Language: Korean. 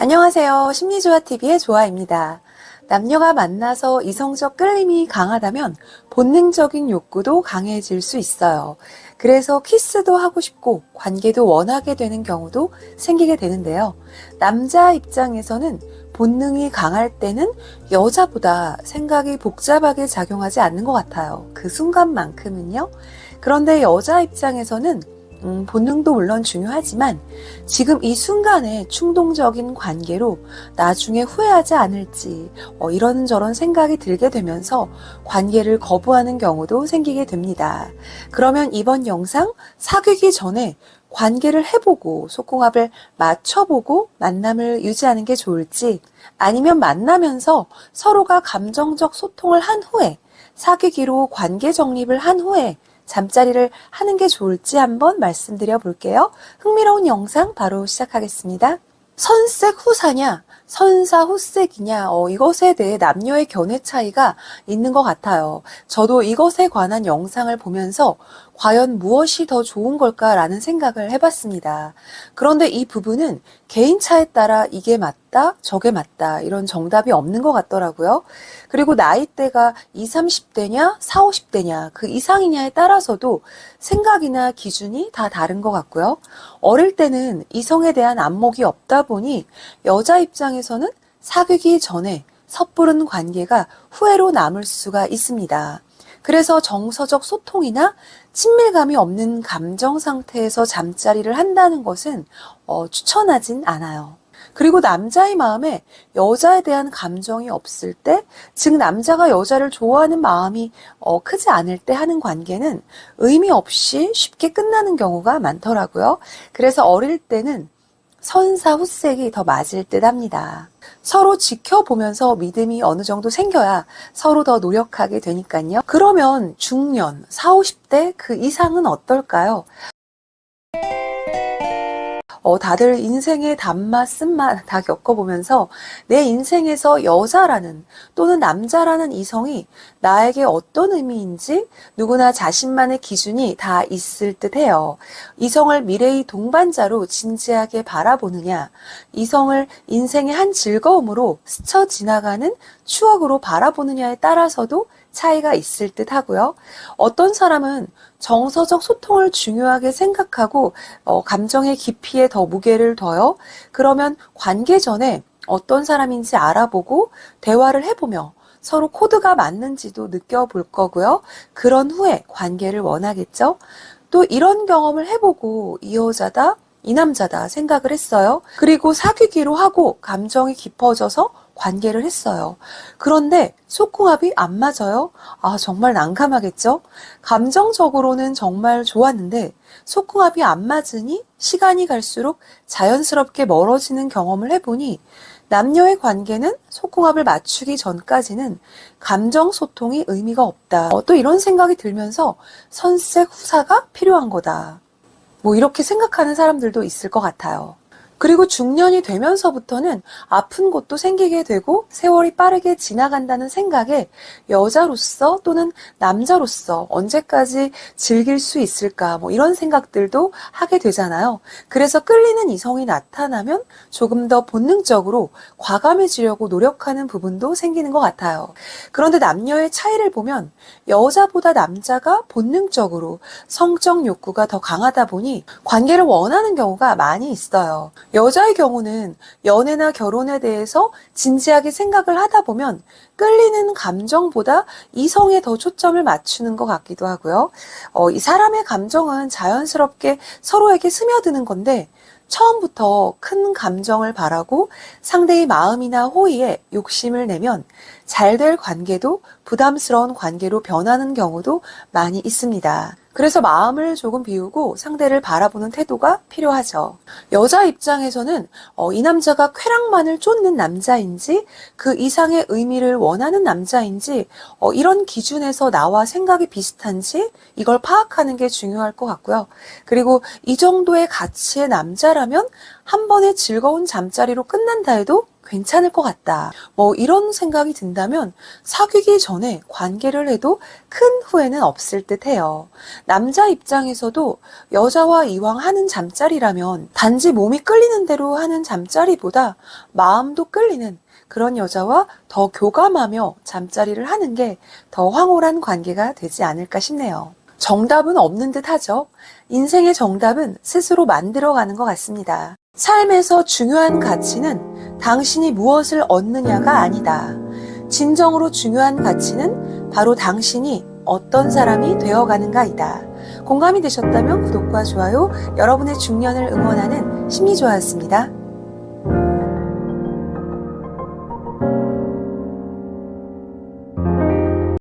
안녕하세요. 심리조화TV의 조아입니다. 남녀가 만나서 이성적 끌림이 강하다면 본능적인 욕구도 강해질 수 있어요. 그래서 키스도 하고 싶고 관계도 원하게 되는 경우도 생기게 되는데요. 남자 입장에서는 본능이 강할 때는 여자보다 생각이 복잡하게 작용하지 않는 것 같아요. 그 순간만큼은요. 그런데 여자 입장에서는 본능도 물론 중요하지만 지금 이 순간의 충동적인 관계로 나중에 후회하지 않을지 이런저런 생각이 들게 되면서 관계를 거부하는 경우도 생기게 됩니다. 그러면 이번 영상 사귀기 전에 관계를 해보고 속궁합을 맞춰보고 만남을 유지하는 게 좋을지, 아니면 만나면서 서로가 감정적 소통을 한 후에 사귀기로 관계 정립을 한 후에 잠자리를 하는 게 좋을지 한번 말씀드려 볼게요. 흥미로운 영상 바로 시작하겠습니다. 선색 후사냐, 선사 후색이냐, 이것에 대해 남녀의 견해 차이가 있는 것 같아요. 저도 이것에 관한 영상을 보면서 과연 무엇이 더 좋은 걸까라는 생각을 해봤습니다. 그런데 이 부분은 개인차에 따라 이게 맞다, 저게 맞다 이런 정답이 없는 것 같더라고요. 그리고 나이대가 20, 30대냐, 40, 50대냐 그 이상이냐에 따라서도 생각이나 기준이 다 다른 것 같고요. 어릴 때는 이성에 대한 안목이 없다 보니 여자 입장에서는 사귀기 전에 섣부른 관계가 후회로 남을 수가 있습니다. 그래서 정서적 소통이나 친밀감이 없는 감정 상태에서 잠자리를 한다는 것은 추천하진 않아요. 그리고 남자의 마음에 여자에 대한 감정이 없을 때, 즉 남자가 여자를 좋아하는 마음이 크지 않을 때 하는 관계는 의미 없이 쉽게 끝나는 경우가 많더라고요. 그래서 어릴 때는 선사 후색이 더 맞을 듯 합니다. 서로 지켜보면서 믿음이 어느 정도 생겨야 서로 더 노력하게 되니까요. 그러면 중년, 40, 50대 그 이상은 어떨까요? 다들 인생의 단맛, 쓴맛 다 겪어보면서 내 인생에서 여자라는 또는 남자라는 이성이 나에게 어떤 의미인지 누구나 자신만의 기준이 다 있을 듯 해요. 이성을 미래의 동반자로 진지하게 바라보느냐, 이성을 인생의 한 즐거움으로 스쳐 지나가는 추억으로 바라보느냐에 따라서도 차이가 있을 듯 하고요. 어떤 사람은 정서적 소통을 중요하게 생각하고 감정의 깊이에 더 무게를 둬요. 그러면 관계 전에 어떤 사람인지 알아보고 대화를 해보며 서로 코드가 맞는지도 느껴볼 거고요. 그런 후에 관계를 원하겠죠. 또 이런 경험을 해보고 이 여자다, 이 남자다 생각을 했어요. 그리고 사귀기로 하고 감정이 깊어져서 관계를 했어요. 그런데 속궁합이 안 맞아요. 정말 난감하겠죠? 감정적으로는 정말 좋았는데 속궁합이 안 맞으니 시간이 갈수록 자연스럽게 멀어지는 경험을 해보니 남녀의 관계는 속궁합을 맞추기 전까지는 감정 소통이 의미가 없다. 또 이런 생각이 들면서 선색 후사가 필요한 거다. 이렇게 생각하는 사람들도 있을 것 같아요. 그리고 중년이 되면서부터는 아픈 곳도 생기게 되고 세월이 빠르게 지나간다는 생각에 여자로서 또는 남자로서 언제까지 즐길 수 있을까 이런 생각들도 하게 되잖아요. 그래서 끌리는 이성이 나타나면 조금 더 본능적으로 과감해지려고 노력하는 부분도 생기는 것 같아요. 그런데 남녀의 차이를 보면 여자보다 남자가 본능적으로 성적 욕구가 더 강하다 보니 관계를 원하는 경우가 많이 있어요. 여자의 경우는 연애나 결혼에 대해서 진지하게 생각을 하다 보면 끌리는 감정보다 이성에 더 초점을 맞추는 것 같기도 하고요. 이 사람의 감정은 자연스럽게 서로에게 스며드는 건데 처음부터 큰 감정을 바라고 상대의 마음이나 호의에 욕심을 내면 잘 될 관계도 부담스러운 관계로 변하는 경우도 많이 있습니다. 그래서 마음을 조금 비우고 상대를 바라보는 태도가 필요하죠. 여자 입장에서는 이 남자가 쾌락만을 쫓는 남자인지 그 이상의 의미를 원하는 남자인지 이런 기준에서 나와 생각이 비슷한지 이걸 파악하는 게 중요할 것 같고요. 그리고 이 정도의 가치의 남자라면 한 번의 즐거운 잠자리로 끝난다 해도 괜찮을 것 같다. 뭐 이런 생각이 든다면 사귀기 전에 관계를 해도 큰 후회는 없을 듯 해요. 남자 입장에서도 여자와 이왕 하는 잠자리라면 단지 몸이 끌리는 대로 하는 잠자리보다 마음도 끌리는 그런 여자와 더 교감하며 잠자리를 하는 게 더 황홀한 관계가 되지 않을까 싶네요. 정답은 없는 듯 하죠. 인생의 정답은 스스로 만들어가는 것 같습니다. 삶에서 중요한 가치는 당신이 무엇을 얻느냐가 아니다. 진정으로 중요한 가치는 바로 당신이 어떤 사람이 되어가는가이다. 공감이 되셨다면 구독과 좋아요, 여러분의 중년을 응원하는 심리조화였습니다.